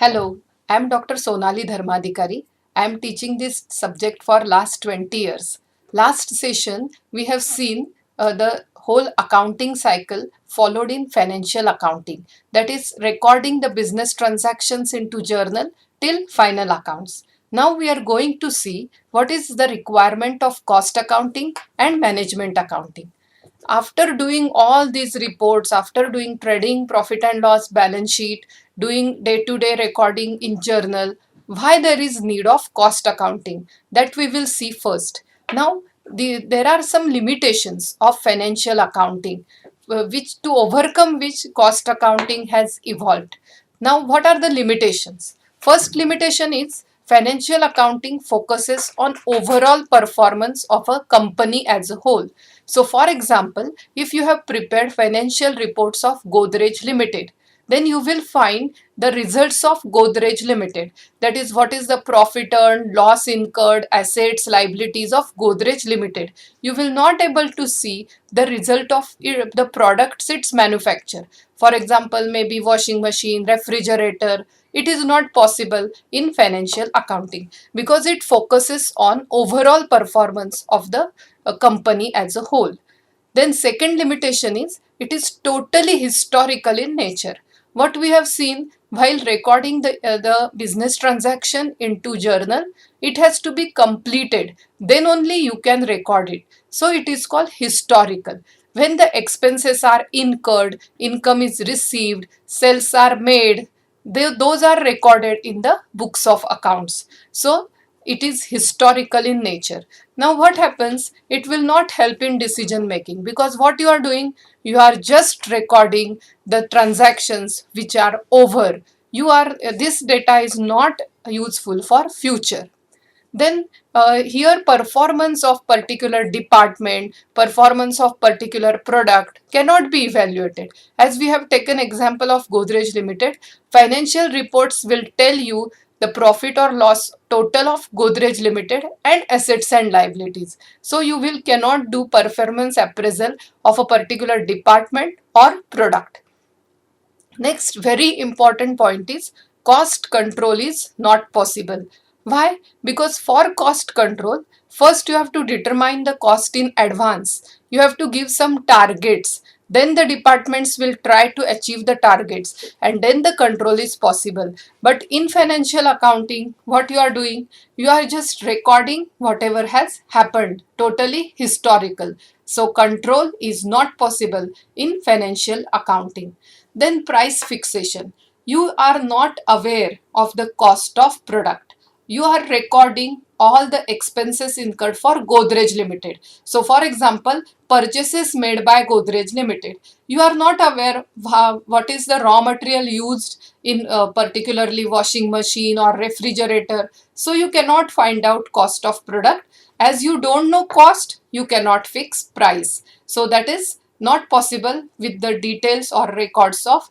Hello, I am Dr. Sonali Dharmadhikari. I am teaching this subject for last 20 years. Last session, we have seen the whole accounting cycle followed in financial accounting. That is recording the business transactions into journal till final accounts. Now we are going to see what is the requirement of cost accounting and management accounting. After doing all these reports, after doing trading, profit and loss, balance sheet, doing day-to-day recording in journal, why there is need of cost accounting, that we will see first. Now there are some limitations of financial accounting, which to overcome which cost accounting has evolved. Now what are the limitations? First limitation is financial accounting focuses on overall performance of a company as a whole. So for example, if you have prepared financial reports of Godrej Limited, then you will find the results of Godrej Limited. That is, what is the profit earned, loss incurred, assets, liabilities of Godrej Limited. You will not able to see the result of the products it's manufacture. For example, maybe washing machine, refrigerator. It is not possible in financial accounting because it focuses on overall performance of the company as a whole. Then second limitation is it is totally historical in nature. What we have seen while recording the business transaction into journal, it has to be completed. Then only you can record it. So it is called historical. When the expenses are incurred, income is received, sales are made, those are recorded in the books of accounts. So it is historical in nature. Now what happens? It will not help in decision making because what you are doing, you are just recording the transactions which are over. This data is not useful for future. Then here performance of particular department, performance of particular product cannot be evaluated. As we have taken example of Godrej Limited, financial reports will tell you the profit or loss total of Godrej Limited and assets and liabilities. So you will cannot do performance appraisal of a particular department or product. Next very important point is cost control is not possible. Why? Because for cost control, first you have to determine the cost in advance. You have to give some targets. Then the departments will try to achieve the targets and then the control is possible. But in financial accounting, what you are doing? You are just recording whatever has happened, totally historical. So control is not possible in financial accounting. Then price fixation. You are not aware of the cost of product. You are recording all the expenses incurred for Godrej Limited. So for example, purchases made by Godrej Limited. You are not aware what is the raw material used in particularly washing machine or refrigerator. So you cannot find out cost of product. As you don't know cost, you cannot fix price. So that is not possible with the details or records of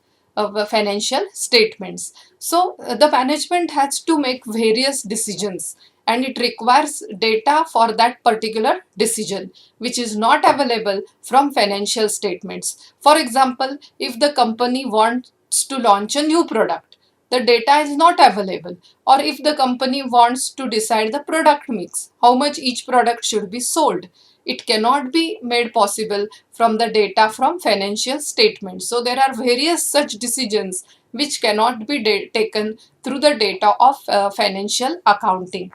financial statements. So the management has to make various decisions and it requires data for that particular decision which is not available from financial statements. For example, if the company wants to launch a new product, the data is not available. Or if the company wants to decide the product mix, how much each product should be sold, it cannot be made possible from the data from financial statements. So there are various such decisions which cannot be taken through the data of financial accounting.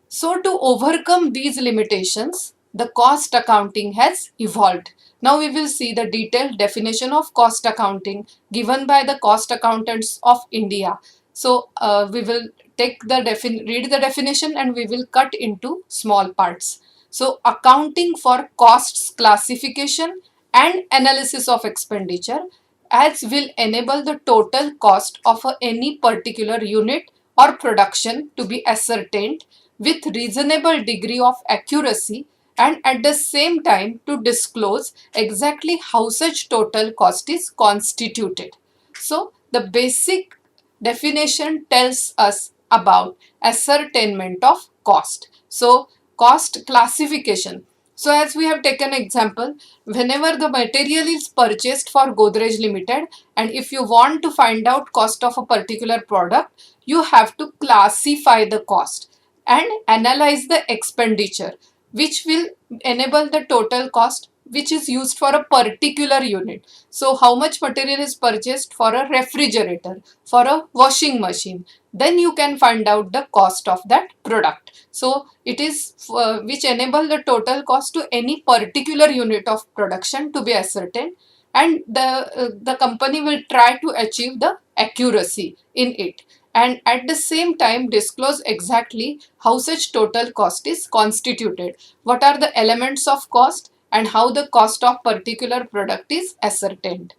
So to overcome these limitations, the cost accounting has evolved. Now we will see the detailed definition of cost accounting given by the cost accountants of India. So we will take the read the definition and we will cut into small parts. So accounting for costs classification and analysis of expenditure as will enable the total cost of any particular unit or production to be ascertained with reasonable degree of accuracy and at the same time to disclose exactly how such total cost is constituted. So the basic definition tells us about ascertainment of cost. So cost classification. So as we have taken example, whenever the material is purchased for Godrej Limited, and if you want to find out cost of a particular product, you have to classify the cost and analyze the expenditure, which will enable the total cost which is used for a particular unit. So how much material is purchased for a refrigerator, for a washing machine, then you can find out the cost of that product. So it is which enable the total cost to any particular unit of production to be ascertained, and the company will try to achieve the accuracy in it, and at the same time disclose exactly how such total cost is constituted, what are the elements of cost, and how the cost of particular product is ascertained.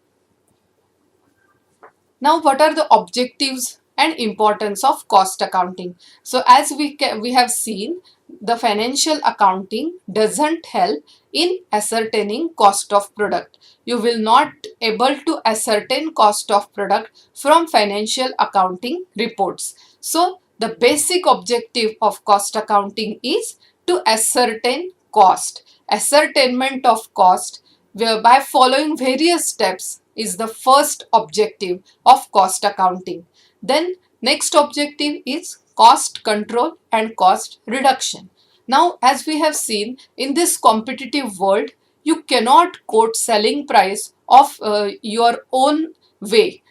Now, what are the objectives and importance of cost accounting? So, as we have seen, the financial accounting doesn't help in ascertaining cost of product. You will not able to ascertain cost of product from financial accounting reports. So, the basic objective of cost accounting is to ascertain cost. Ascertainment of cost by following various steps is the first objective of cost accounting. Then next objective is cost control and cost reduction. Now, as we have seen in this competitive world, you cannot quote selling price of your own way.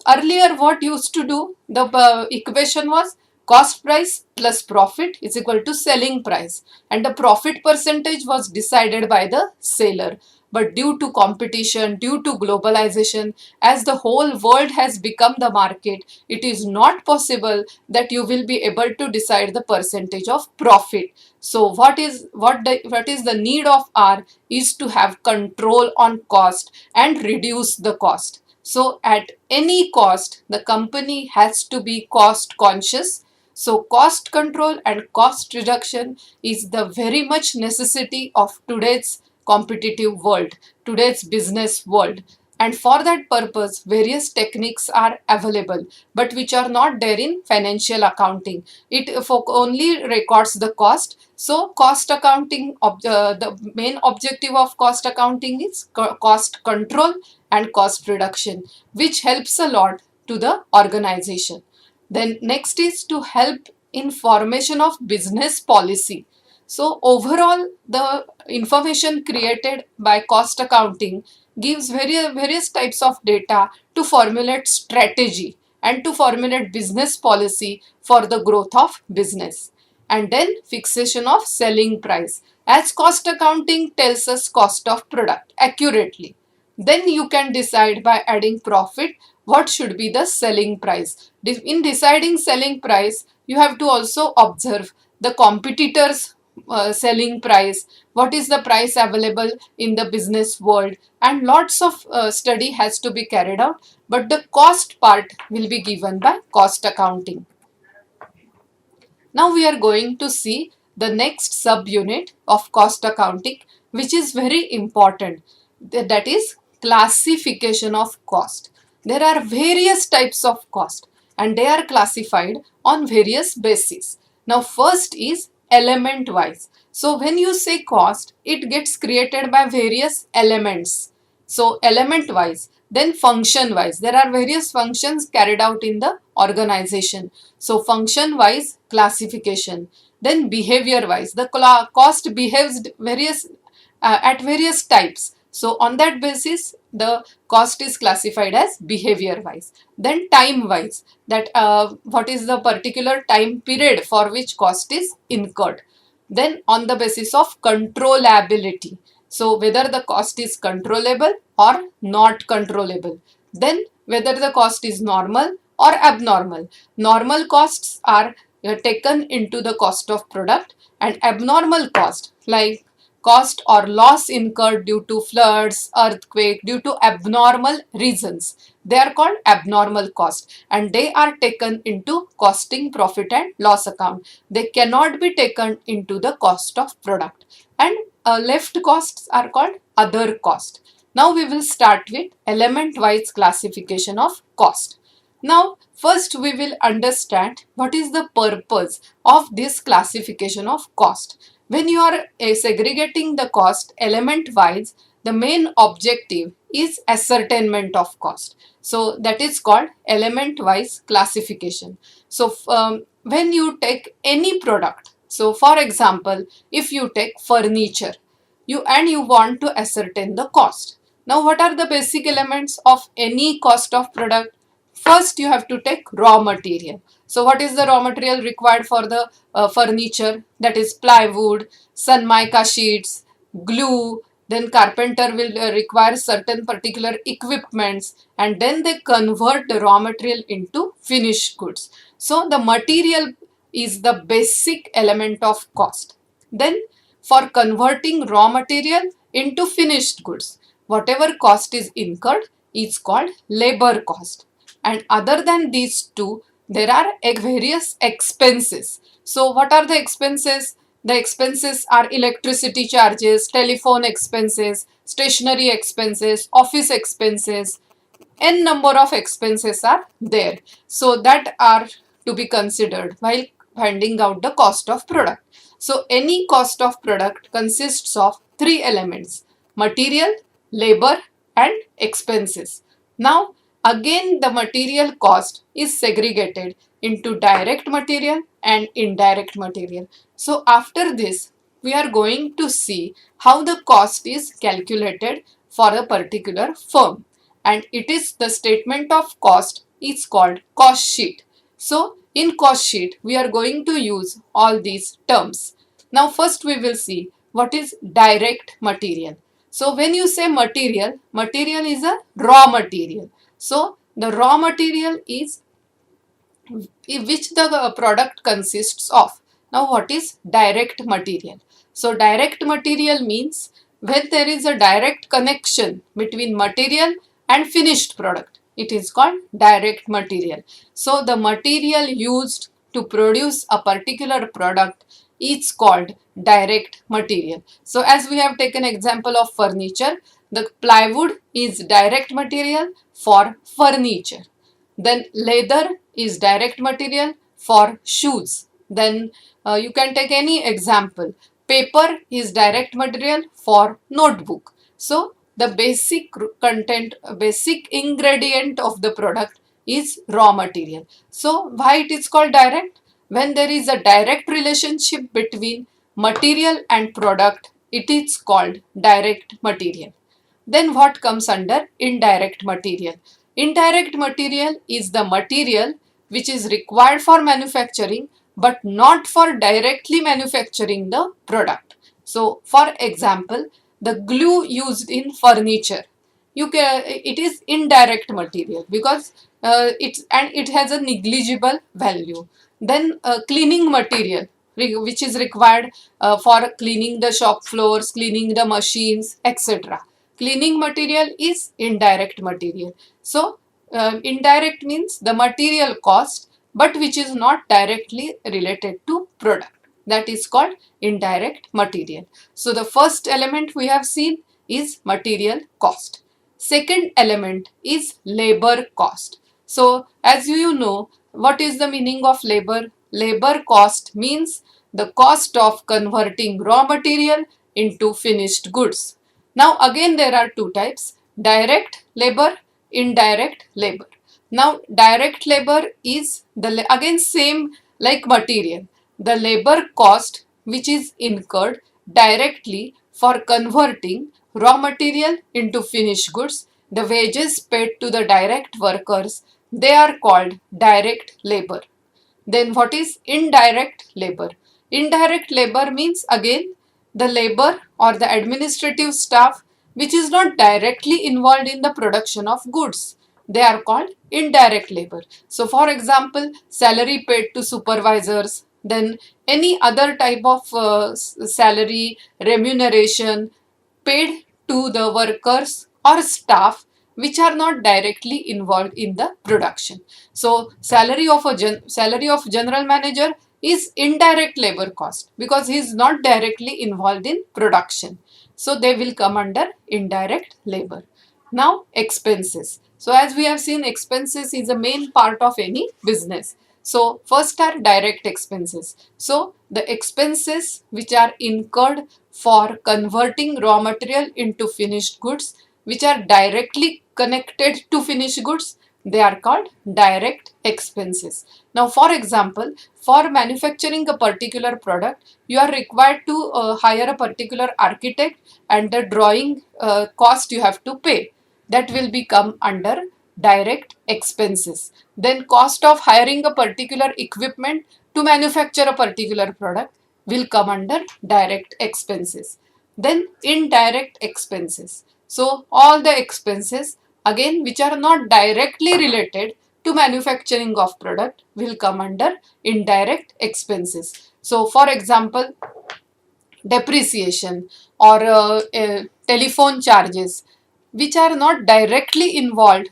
Earlier what used to do, the equation was cost price plus profit is equal to selling price, and the profit percentage was decided by the seller. But due to competition, due to globalization, as the whole world has become the market, it is not possible that you will be able to decide the percentage of profit. So what is the need of R is to have control on cost and reduce the cost. So at any cost, the company has to be cost conscious. So cost control and cost reduction is the very much necessity of today's competitive world, today's business world. And for that purpose, various techniques are available, but which are not there in financial accounting. It only records the cost. So cost accounting, the main objective of cost accounting is cost control and cost reduction, which helps a lot to the organization. Then next is to help in formation of business policy. So overall, the information created by cost accounting gives various types of data to formulate strategy and to formulate business policy for the growth of business. And then fixation of selling price, as cost accounting tells us cost of product accurately. Then you can decide by adding profit what should be the selling price. In deciding selling price, you have to also observe the competitors' selling price, what is the price available in the business world, and lots of study has to be carried out, but the cost part will be given by cost accounting. Now we are going to see the next subunit of cost accounting, which is very important, that is classification of cost. There are various types of cost and they are classified on various bases. Now first is element wise. So when you say cost, it gets created by various elements. So element wise, then function wise. There are various functions carried out in the organization. So function wise classification. Then behavior wise, the cost behaves at various types. So on that basis, the cost is classified as behavior wise. Then time wise, that what is the particular time period for which cost is incurred. Then on the basis of controllability, so whether the cost is controllable or not controllable. Then whether the cost is normal or abnormal. Normal costs are taken into the cost of product, and abnormal cost like cost or loss incurred due to floods, earthquake, due to abnormal reasons, they are called abnormal cost, and they are taken into costing profit and loss account. They cannot be taken into the cost of product, and left costs are called other cost. Now we will start with element wise classification of cost. Now, first we will understand what is the purpose of this classification of cost. When you are segregating the cost element wise, the main objective is ascertainment of cost. So that is called element wise classification. So when you take any product, so for example, if you take furniture, you want to ascertain the cost. Now what are the basic elements of any cost of product? First, you have to take raw material. So, what is the raw material required for the furniture? That is plywood, sun mica sheets, glue. Then carpenter will require certain particular equipments, and then they convert the raw material into finished goods. So, the material is the basic element of cost. Then, for converting raw material into finished goods, whatever cost is incurred is called labor cost. And other than these two, there are various expenses. So what are the expenses? The expenses are electricity charges, telephone expenses, stationery expenses, office expenses. N number of expenses are there. So that are to be considered while finding out the cost of product. So any cost of product consists of three elements: material, labor and expenses. Now again the material cost is segregated into direct material and indirect material. So after this we are going to see how the cost is calculated for a particular firm, and it is the statement of cost is called cost sheet. So in cost sheet we are going to use all these terms. Now first we will see what is direct material. So when you say material, material is a raw material. So the raw material is which the product consists of. Now what is direct material? So direct material means when there is a direct connection between material and finished product. It is called direct material. So the material used to produce a particular product is called direct material. So as we have taken example of furniture, the plywood is direct material for furniture. Then leather is direct material for shoes. Then you can take any example. Paper is direct material for notebook. So the basic content, basic ingredient of the product is raw material. So why it is called direct? When there is a direct relationship between material and product, it is called direct material. Then what comes under indirect material? Indirect material is the material which is required for manufacturing but not for directly manufacturing the product. So for example, the glue used in furniture, it is indirect material because it has a negligible value. Then cleaning material which is required for cleaning the shop floors, cleaning the machines, etc. Cleaning material is indirect material. So indirect means the material cost but which is not directly related to product. That is called indirect material. So the first element we have seen is material cost. Second element is labor cost. So as you know, what is the meaning of labor? Labor cost means the cost of converting raw material into finished goods. Now again there are two types: direct labor, indirect labor. Now direct labor is the again same like material. The labor cost which is incurred directly for converting raw material into finished goods, the wages paid to the direct workers, they are called direct labor. Then what is indirect labor? Indirect labor means again the labor or the administrative staff which is not directly involved in the production of goods. They are called indirect labor. So for example, salary paid to supervisors, then any other type of salary, remuneration paid to the workers or staff which are not directly involved in the production. So salary of general manager is indirect labor cost because he is not directly involved in production. So they will come under indirect labor. Now expenses. So as we have seen, expenses is a main part of any business. So first are direct expenses. So the expenses which are incurred for converting raw material into finished goods, which are directly connected to finished goods, they are called direct expenses. Now, for example, for manufacturing a particular product, you are required to hire a particular architect, and the drawing cost you have to pay. That will become under direct expenses. Then cost of hiring a particular equipment to manufacture a particular product will come under direct expenses. Then indirect expenses. So all the expenses again which are not directly related to manufacturing of product will come under indirect expenses. So for example, depreciation or telephone charges which are not directly involved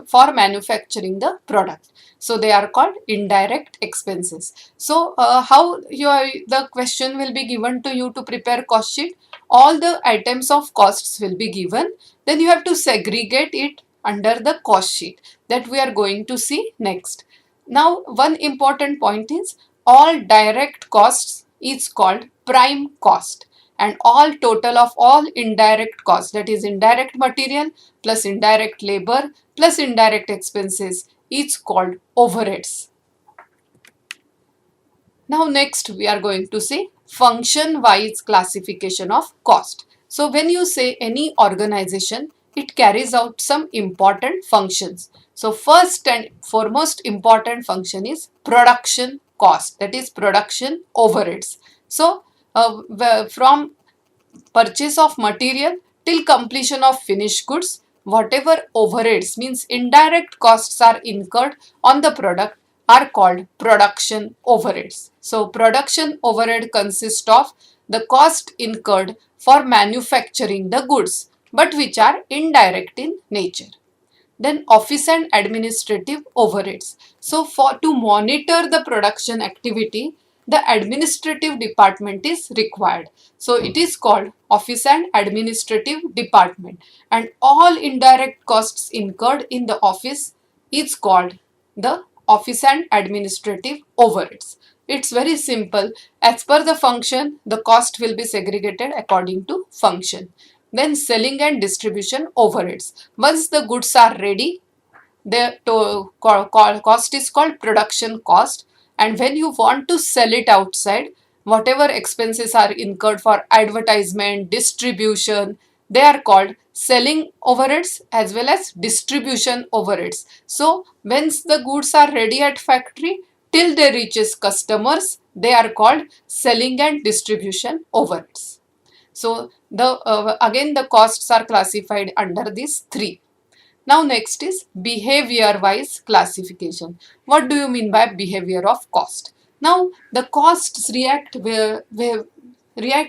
for manufacturing the product. So they are called indirect expenses. So how the question will be given to you to prepare cost sheet. All the items of costs will be given. Then you have to segregate it under the cost sheet that we are going to see next. Now one important point is all direct costs is called prime cost, and all total of all indirect costs, that is indirect material plus indirect labor plus indirect expenses, is called overheads. Now next we are going to see function wise classification of cost. So when you say any organization, it carries out some important functions. So first and foremost important function is production cost, that is production overheads. So from purchase of material till completion of finished goods, whatever overheads means indirect costs are incurred on the product are called production overheads. So production overhead consists of the cost incurred for manufacturing the goods but which are indirect in nature. Then office and administrative overheads. So for to monitor the production activity, the administrative department is required. So it is called office and administrative department, and all indirect costs incurred in the office is called the office and administrative overheads. It's very simple. As per the function, the cost will be segregated according to function. Then selling and distribution overheads. Once the goods are ready, the cost is called production cost, and when you want to sell it outside, whatever expenses are incurred for advertisement, distribution, they are called selling overheads as well as distribution overheads. So once the goods are ready at factory till they reaches customers, they are called selling and distribution overheads. So again the costs are classified under these three. Now next is behavior wise classification. What do you mean by behavior of cost? Now the costs react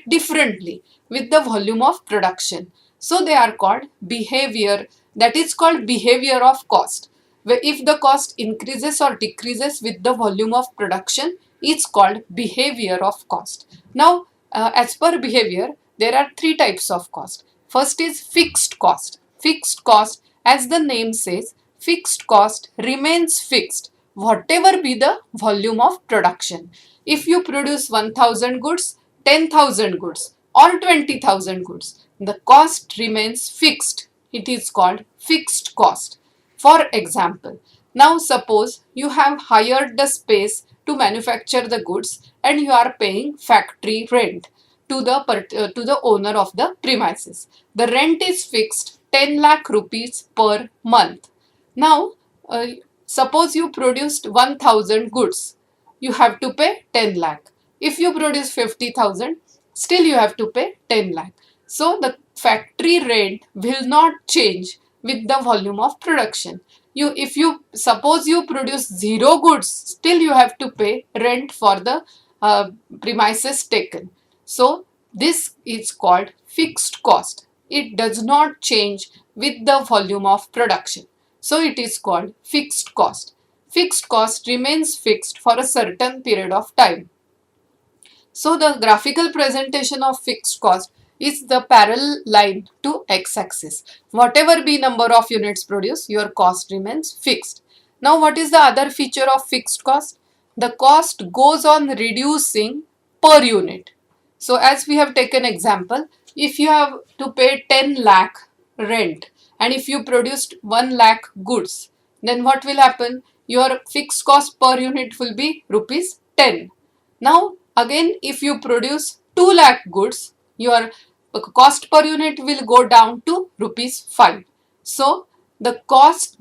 differently with the volume of production. So they are called behavior, that is called behavior of cost. Where if the cost increases or decreases with the volume of production, it's called behavior of cost. Now as per behavior, there are three types of cost. First is fixed cost. Fixed cost, as the name says, fixed cost remains fixed whatever be the volume of production. If you produce 1000 goods, 10,000 goods or 20,000 goods, the cost remains fixed. It is called fixed cost. For example, now suppose you have hired the space to manufacture the goods and you are paying factory rent to the owner of the premises. The rent is fixed 10 lakh rupees per month. Now, suppose you produced 1000 goods, you have to pay 10 lakh. If you produce 50,000, still you have to pay 10 lakh. So the factory rent will not change with the volume of production. If you suppose you produce 0 goods, still you have to pay rent for the premises taken. So this is called fixed cost. It does not change with the volume of production. So it is called fixed cost. Fixed cost remains fixed for a certain period of time. So the graphical presentation of fixed cost is the parallel line to x-axis. Whatever be number of units produced, your cost remains fixed. Now what is the other feature of fixed cost? The cost goes on reducing per unit. So as we have taken example, if you have to pay 10 lakh rent and if you produced 1 lakh goods, then what will happen? Your fixed cost per unit will be rupees 10. Now again, if you produce 2 lakh goods, your cost per unit will go down to rupees 5. So the cost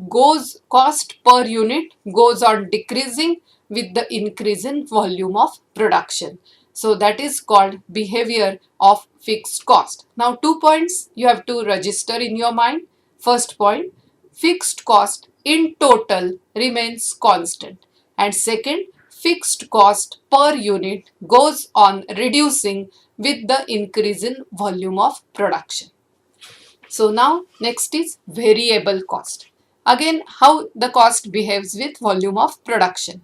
per unit goes on decreasing with the increase in volume of production. So that is called behavior of fixed cost. Now 2 points you have to register in your mind. First point, fixed cost in total remains constant. And second, fixed cost per unit goes on reducing with the increase in volume of production. So now next is variable cost. Again, how the cost behaves with volume of production.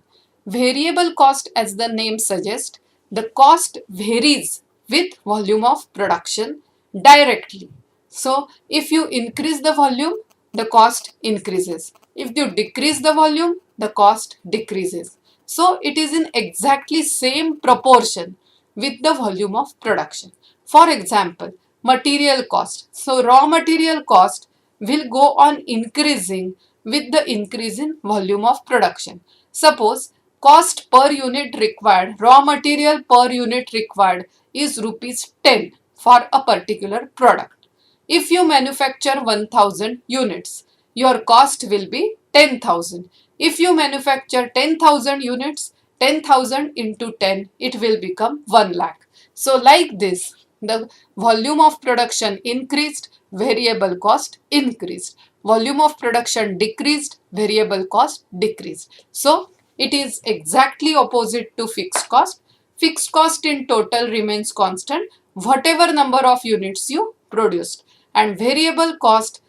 Variable cost, as the name suggests, the cost varies with volume of production directly. So if you increase the volume, the cost increases. If you decrease the volume, the cost decreases. So it is in exactly same proportion with the volume of production. For example, material cost. So raw material cost will go on increasing with the increase in volume of production. Suppose cost per unit required, raw material per unit required is rupees 10 for a particular product. If you manufacture 1000 units, your cost will be 10,000. If you manufacture 10,000 units, 10,000 into 10, it will become 1 lakh. So like this, the volume of production increased, variable cost increased. Volume of production decreased, variable cost decreased. So it is exactly opposite to fixed cost. Fixed cost in total remains constant, whatever number of units you produced, and variable cost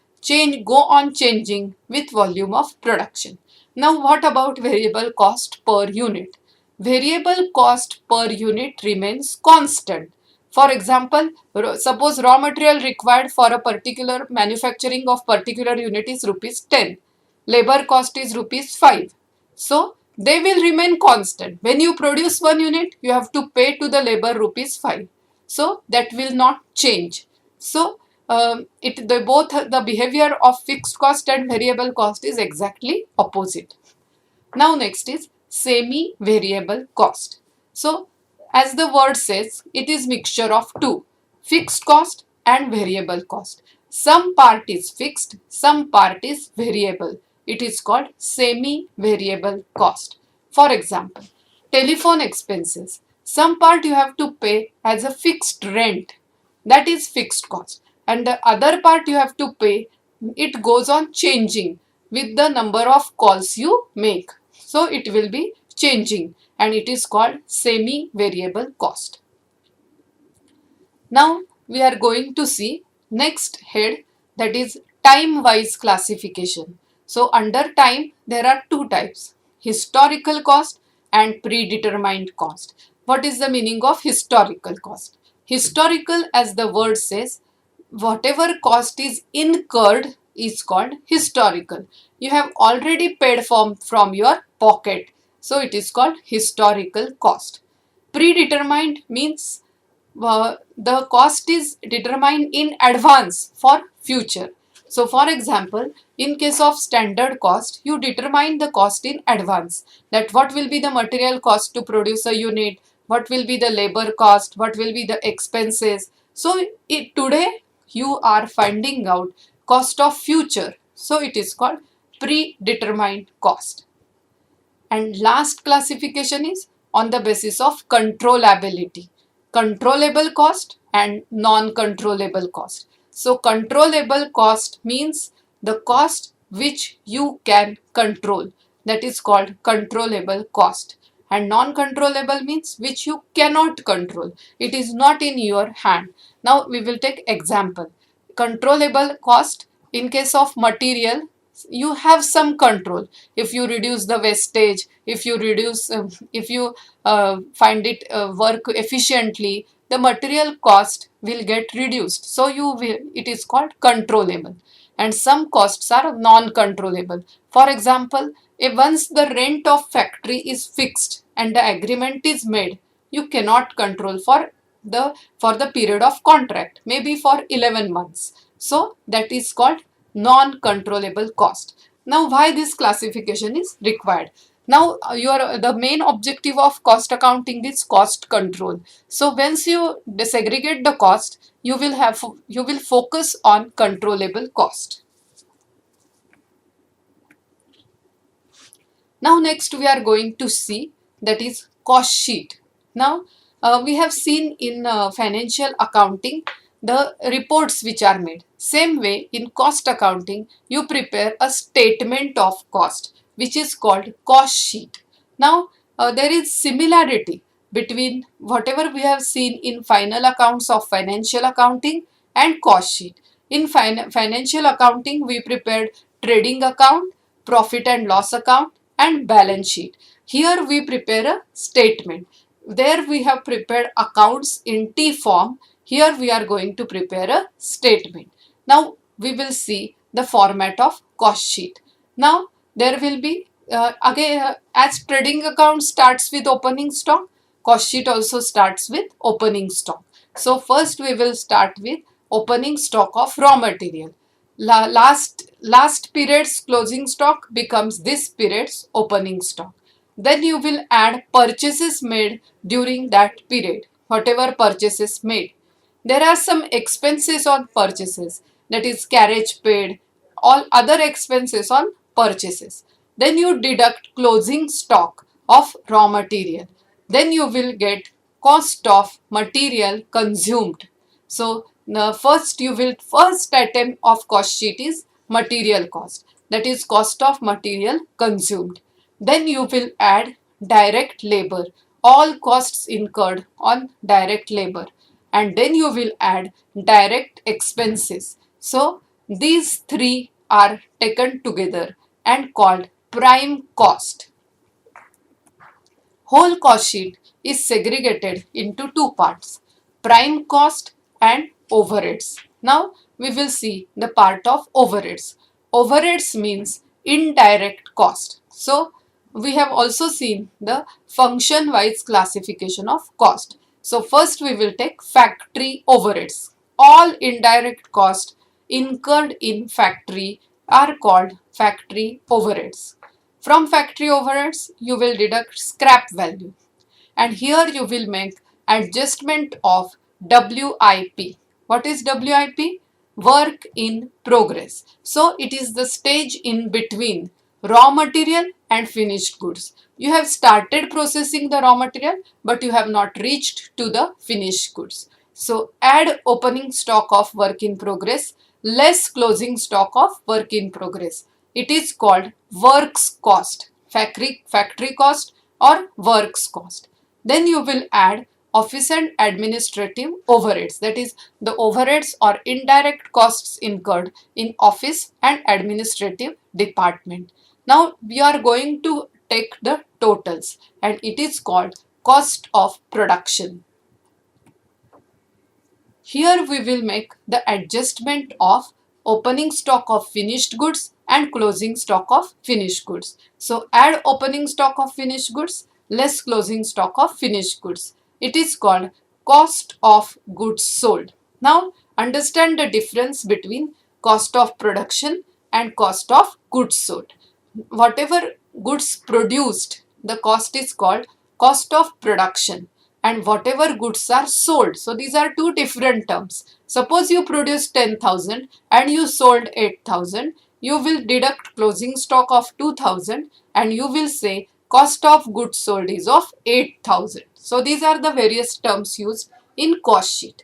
go on changing with volume of production. Now what about variable cost per unit? Variable cost per unit remains constant. For example, suppose raw material required for a particular manufacturing of particular unit is rupees 10. Labor cost is rupees 5. So they will remain constant. When you produce one unit, you have to pay to the labor rupees 5. So that will not change. So both the behavior of fixed cost and variable cost is exactly opposite. Now next is semi-variable cost. So as the word says, it is mixture of two, fixed cost and variable cost. Some part is fixed, some part is variable. It is called semi-variable cost. For example, telephone expenses. Some part you have to pay as a fixed rent, that is fixed cost, and the other part you have to pay, it goes on changing with the number of calls you make. So it will be changing and it is called semi-variable cost. Now we are going to see next head, that is time-wise classification. So under time there are two types, historical cost and predetermined cost. What is the meaning of historical cost? Historical, as the word says, whatever cost is incurred is called historical. You have already paid from your pocket. So it is called historical cost. Predetermined means the cost is determined in advance for future. So for example, in case of standard cost, you determine the cost in advance, that what will be the material cost to produce a unit, what will be the labor cost, what will be the expenses. So today you are finding out cost of future. So it is called predetermined cost. And last classification is on the basis of controllability. Controllable cost and non-controllable cost. So controllable cost means the cost which you can control. That is called controllable cost. And non-controllable means which you cannot control. It is not in your hand. Now we will take example. Controllable cost, in case of material, you have some control. If you reduce the wastage, if you find it work efficiently, the material cost will get reduced. So it is called controllable. And some costs are non-controllable. For example, if once the rent of factory is fixed and the agreement is made, you cannot control for the period of contract, maybe for 11 months. So that is called non-controllable cost. Now, why this classification is required? Now, the main objective of cost accounting is cost control. So once you disaggregate the cost, you will focus on controllable cost. Now next we are going to see, that is cost sheet. Now we have seen in financial accounting the reports which are made. Same way in cost accounting you prepare a statement of cost which is called cost sheet. Now there is similarity between whatever we have seen in final accounts of financial accounting and cost sheet. In financial accounting we prepared trading account, profit and loss account and balance sheet. Here we prepare a statement. There we have prepared accounts in T form. Here we are going to prepare a statement. Now we will see the format of cost sheet. Now there will be again as trading account starts with opening stock, cost sheet also starts with opening stock. So first we will start with opening stock of raw material. Last period's closing stock becomes this period's opening stock. Then you will add purchases made during that period, whatever purchases made. There are some expenses on purchases, that is carriage paid, all other expenses on purchases. Then you deduct closing stock of raw material. Then you will get cost of material consumed. So first item of cost sheet is material cost, that is cost of material consumed. Then you will add direct labor, all costs incurred on direct labor, and then you will add direct expenses. So these three are taken together and called prime cost. Whole cost sheet is segregated into two parts, prime cost and overheads. Now we will see the part of overheads. Overheads means indirect cost. So we have also seen the function wise classification of cost. So first we will take factory overheads. All indirect costs incurred in factory are called factory overheads. From factory overheads you will deduct scrap value, and here you will make adjustment of WIP. What is WIP? Work in progress. So it is the stage in between raw material and finished goods. You have started processing the raw material but you have not reached to the finished goods. So add opening stock of work in progress less closing stock of work in progress. It is called works cost, factory cost or works cost. Then you will add office and administrative overheads, that is the overheads or indirect costs incurred in office and administrative department. Now we are going to take the totals and it is called cost of production. Here we will make the adjustment of opening stock of finished goods and closing stock of finished goods. So add opening stock of finished goods less closing stock of finished goods. It is called cost of goods sold. Now understand the difference between cost of production and cost of goods sold. Whatever goods produced, the cost is called cost of production, and whatever goods are sold. So these are two different terms. Suppose you produced 10,000 and you sold 8,000, you will deduct closing stock of 2,000 and you will say cost of goods sold is of 8,000. So these are the various terms used in cost sheet.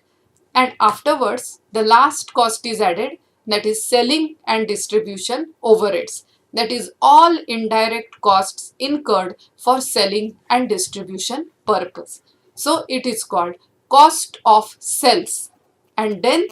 And afterwards the last cost is added, that is selling and distribution overheads. That is all indirect costs incurred for selling and distribution purpose. So it is called cost of sales. And then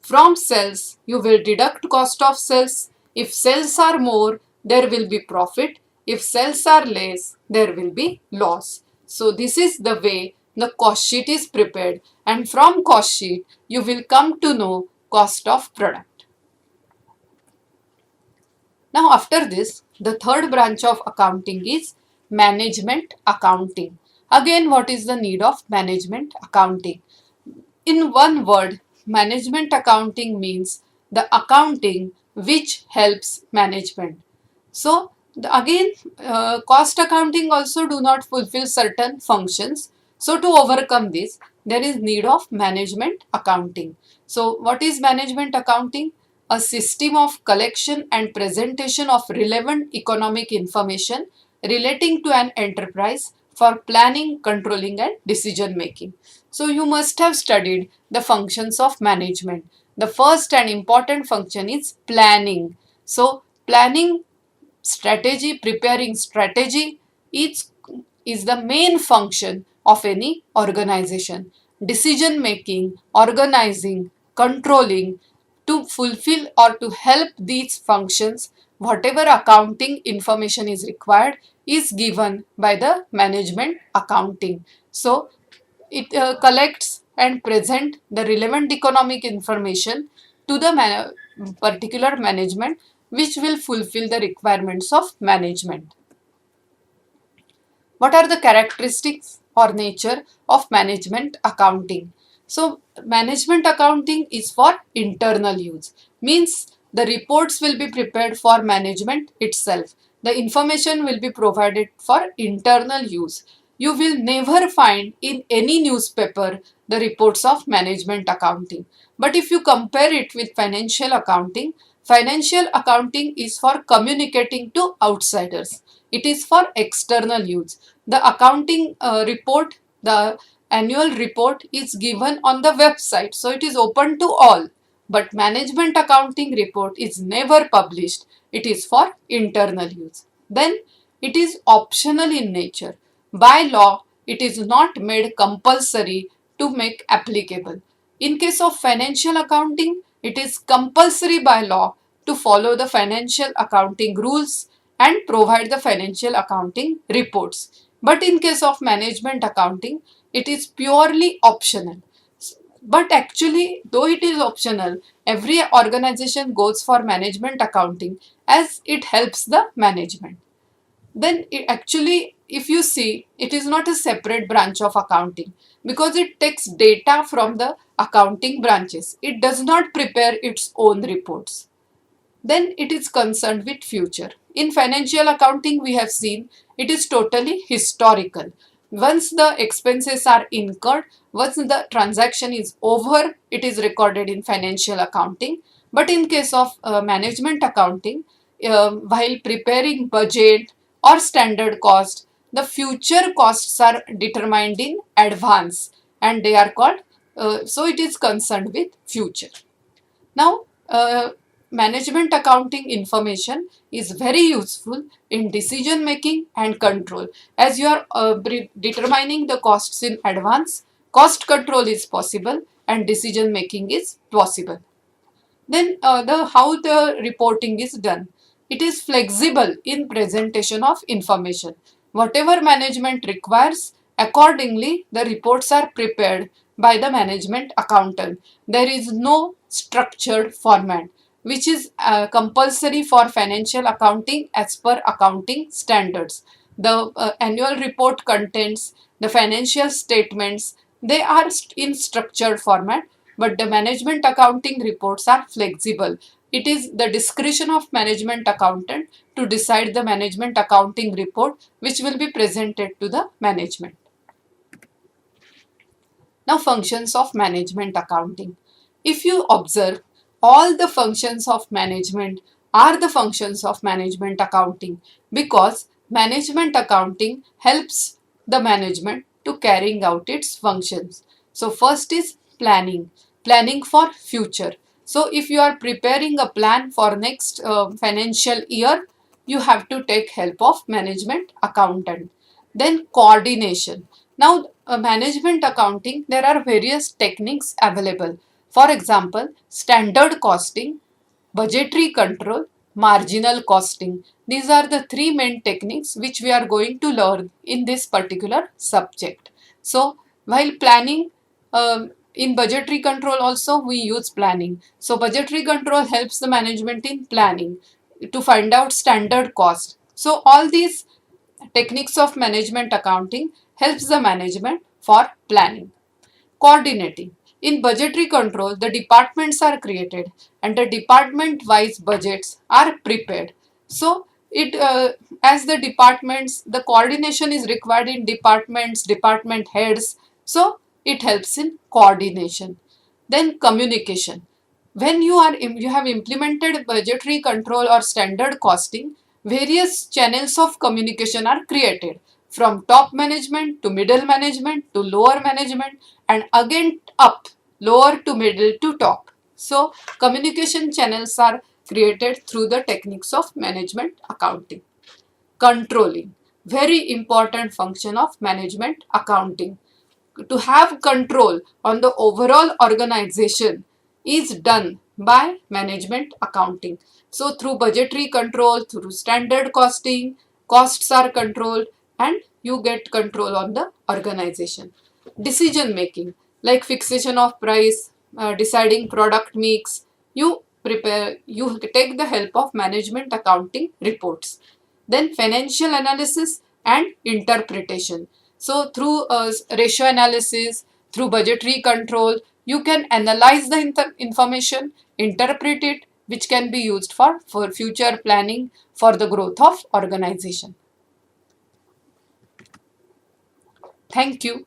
from sales you will deduct cost of sales. If sales are more, there will be profit. If sales are less, there will be loss. So this is the way the cost sheet is prepared, and from cost sheet you will come to know cost of product. Now after this, the third branch of accounting is management accounting. Again, what is the need of management accounting? In one word, management accounting means the accounting which helps management. So again, cost accounting also do not fulfill certain functions. So to overcome this, there is need of management accounting. So what is management accounting? A system of collection and presentation of relevant economic information relating to an enterprise for planning, controlling and decision making. So you must have studied the functions of management. The first and important function is planning. So planning strategy, preparing strategy is the main function of any organization. Decision making, organizing, controlling, to fulfill or to help these functions, whatever accounting information is required is given by the management accounting. So it collects and present the relevant economic information to the particular management which will fulfill the requirements of management. What are the characteristics or nature of management accounting? So management accounting is for internal use, means the reports will be prepared for management itself. The information will be provided for internal use. You will never find in any newspaper the reports of management accounting. But if you compare it with financial accounting is for communicating to outsiders. It is for external use. The accounting report, the annual report is given on the website, so it is open to all. But management accounting report is never published. It is for internal use. Then it is optional in nature. By law, it is not made compulsory to make applicable. In case of financial accounting, it is compulsory by law to follow the financial accounting rules and provide the financial accounting reports. But in case of management accounting, it is purely optional. But actually, though it is optional, every organization goes for management accounting as it helps the management. Then actually, if you see, it is not a separate branch of accounting because it takes data from the accounting branches. It does not prepare its own reports. Then it is concerned with future. In financial accounting, we have seen it is totally historical. Once the expenses are incurred, once the transaction is over, it is recorded in financial accounting. But in case of management accounting, while preparing budget or standard cost, the future costs are determined in advance and they are called, so it is concerned with future. Now, management accounting information is very useful in decision making and control. As you are determining the costs in advance, cost control is possible and decision making is possible. Then how the reporting is done. It is flexible in presentation of information. Whatever management requires, accordingly the reports are prepared by the management accountant. There is no structured format which is compulsory for financial accounting as per accounting standards. The annual report contains the financial statements. They are in structured format, but the management accounting reports are flexible. It is the discretion of management accountant to decide the management accounting report which will be presented to the management. Now, functions of management accounting. If you observe, all the functions of management are the functions of management accounting because management accounting helps the management to carrying out its functions. So first is planning for future. So if you are preparing a plan for next financial year, you have to take help of management accountant. Then coordination. Now management accounting, there are various techniques available. For example, standard costing, budgetary control, marginal costing. These are the three main techniques which we are going to learn in this particular subject. So While planning, in budgetary control also we use planning. So budgetary control helps the management in planning to find out standard cost. So all these techniques of management accounting helps the management for planning. Coordinating. In budgetary control, the departments are created and the department-wise budgets are prepared. So, as the departments, the coordination is required in departments, department heads. So, it helps in coordination. Then communication. When you have implemented budgetary control or standard costing, various channels of communication are created from top management to middle management to lower management and again up, lower to middle to top. So communication channels are created through the techniques of management accounting. Controlling, very important function of management accounting. To have control on the overall organization is done by management accounting. So through budgetary control, through standard costing, costs are controlled and you get control on the organization. Decision making, like fixation of price, deciding product mix, you take the help of management accounting reports. Then financial analysis and interpretation. So through ratio analysis, through budgetary control, you can analyze the information, interpret it, which can be used for future planning for the growth of organization. Thank you.